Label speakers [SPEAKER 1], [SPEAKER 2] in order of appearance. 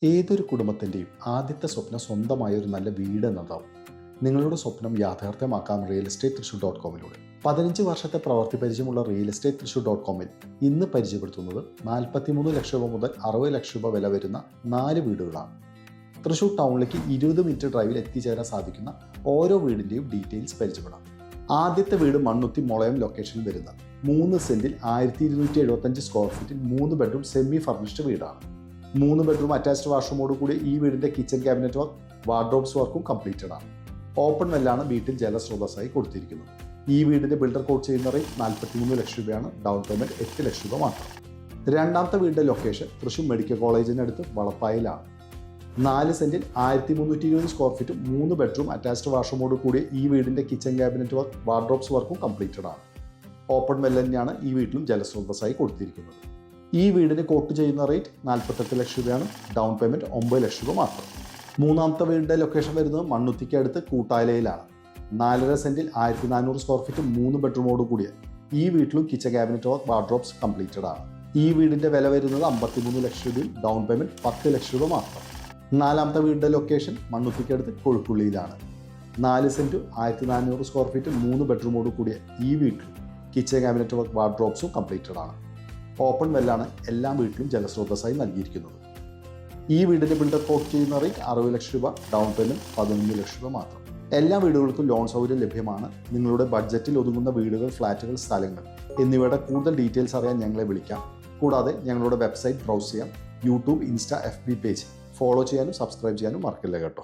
[SPEAKER 1] ഏതൊരു കുടുംബത്തിൻ്റെയും ആദ്യത്തെ സ്വപ്നം സ്വന്തമായ ഒരു നല്ല വീട് എന്നതാവും. നിങ്ങളുടെ സ്വപ്നം യാഥാർത്ഥ്യമാക്കാം realestate.thrissur.com-ലൂടെ. 15 വർഷത്തെ പ്രവൃത്തി പരിചയമുള്ള realestate.thrissur.com-ൽ ഇന്ന് പരിചയപ്പെടുത്തുന്നത് 43 ലക്ഷം രൂപ മുതൽ 60 ലക്ഷം രൂപ വില വരുന്ന 4 വീടുകളാണ്. തൃശ്ശൂർ ടൗണിലേക്ക് 20 മിനിറ്റ് ഡ്രൈവിൽ എത്തിച്ചേരാൻ സാധിക്കുന്ന ഓരോ വീടിൻ്റെയും ഡീറ്റെയിൽസ് പരിചയപ്പെടാം. ആദ്യത്തെ വീട് മണ്ണുത്തി മുളയം ലൊക്കേഷനിൽ വരുന്ന 3 സെൻറ്റിൽ 1275 സ്ക്വയർ ഫീറ്റിൽ 3 ബെഡ്റൂം സെമി ഫർണിഷ്ഡ് വീടാണ്. 3 ബെഡ്റൂം അറ്റാച്ച്ഡ് വാഷ്റൂമോട് കൂടി ഈ വീടിൻ്റെ കിച്ചൺ ക്യാബിനറ്റ് വർക്ക്, വാർഡ്രോബ്സ് വർക്കും കംപ്ലീറ്റഡ് ആണ്. ഓപ്പൺ വെല്ലാണ് വീട്ടിൽ ജലസ്രോതസ്സായി കൊടുത്തിരിക്കുന്നത്. ഈ വീടിൻ്റെ ബിൽഡർ കോട്ട് ചെയ്യുന്ന റേറ്റ് 43 ലക്ഷം രൂപയാണ്. ഡൗൺ പേയ്മെൻറ്റ് 8 ലക്ഷം രൂപ മാത്രം. രണ്ടാമത്തെ വീടിൻ്റെ ലൊക്കേഷൻ തൃശ്ശൂർ മെഡിക്കൽ കോളേജിനടുത്ത് വളപ്പായിലാണ്. 4 സെൻറ്റിൽ 1320 സ്ക്വയർ ഫീറ്റും 3 ബെഡ്റൂം അറ്റാച്ച്ഡ് വാഷ്റൂമോട് കൂടി ഈ വീടിൻ്റെ കിച്ചൺ ക്യാബിനറ്റ് വർക്ക്, വാർഡ്രോബ്സ് വർക്കും കംപ്ലീറ്റഡ് ആണ്. ഓപ്പൺ വെൽ തന്നെയാണ് ഈ വീട്ടിലും ജലസ്രോതസ്സായി കൊടുത്തിരിക്കുന്നത്. ഈ വീടിന് കോട്ട് ചെയ്യുന്ന റേറ്റ് 48 ലക്ഷം രൂപയാണ്. ഡൗൺ പേയ്മെൻറ്റ് 9 ലക്ഷം രൂപ മാത്രം. മൂന്നാമത്തെ വീടിൻ്റെ ലൊക്കേഷൻ വരുന്നത് മണ്ണുത്തിക്ക് അടുത്ത് കൂട്ടായിലയിലാണ്. 4.5 സെൻറ്റിൽ 1400 സ്ക്വയർ ഫീറ്റ് 3 ബെഡ്റൂമോട് കൂടിയ ഈ വീട്ടിലും kitchen cabinet work, wardrobes completed ആണ്. ഈ വീടിൻ്റെ വില വരുന്നത് 53 ലക്ഷം രൂപയും ഡൗൺ പേയ്മെൻറ്റ് 10 ലക്ഷം രൂപ മാത്രം. നാലാമത്തെ വീടിൻ്റെ ലൊക്കേഷൻ മണ്ണുത്തിക്ക് അടുത്ത് കൊഴുക്കുള്ളിയിലാണ്. 4 സെൻറ്റ് 1400 സ്ക്വയർ ഫീറ്റ് 3 ബെഡ്റൂമോട് കൂടിയ ഈ വീട്ടിൽ കിച്ചൺ ക്യാബിനറ്റ് വർക്ക്, വാർഡ്രോബ്സും കംപ്ലീറ്റഡ് ആണ്. ഓപ്പൺ വെല്ലാണ് എല്ലാ വീട്ടിലും ജലസ്രോതസ്സായി നൽകിയിരിക്കുന്നത്. ഈ വീടിൻ്റെ ബിൽഡർ കോട്ട് ചെയ്യുന്ന റേറ്റ് 60 ലക്ഷം രൂപ, ഡൗൺ പേയ്മെൻറ്റ് 11 ലക്ഷം രൂപ മാത്രം. എല്ലാ വീടുകൾക്കും ലോൺ സൗകര്യം ലഭ്യമാണ്. നിങ്ങളുടെ ബഡ്ജറ്റിൽ ഒതുങ്ങുന്ന വീടുകൾ, ഫ്ലാറ്റുകൾ, സ്ഥലങ്ങൾ എന്നിവയുടെ കൂടുതൽ ഡീറ്റെയിൽസ് അറിയാൻ ഞങ്ങളെ വിളിക്കാം. കൂടാതെ ഞങ്ങളുടെ വെബ്സൈറ്റ് ബ്രൗസ് ചെയ്യാം. YouTube, insta, FB page follow ചെയ്യാനും സബ്സ്ക്രൈബ് ചെയ്യാനും മറക്കില്ല കേട്ടോ.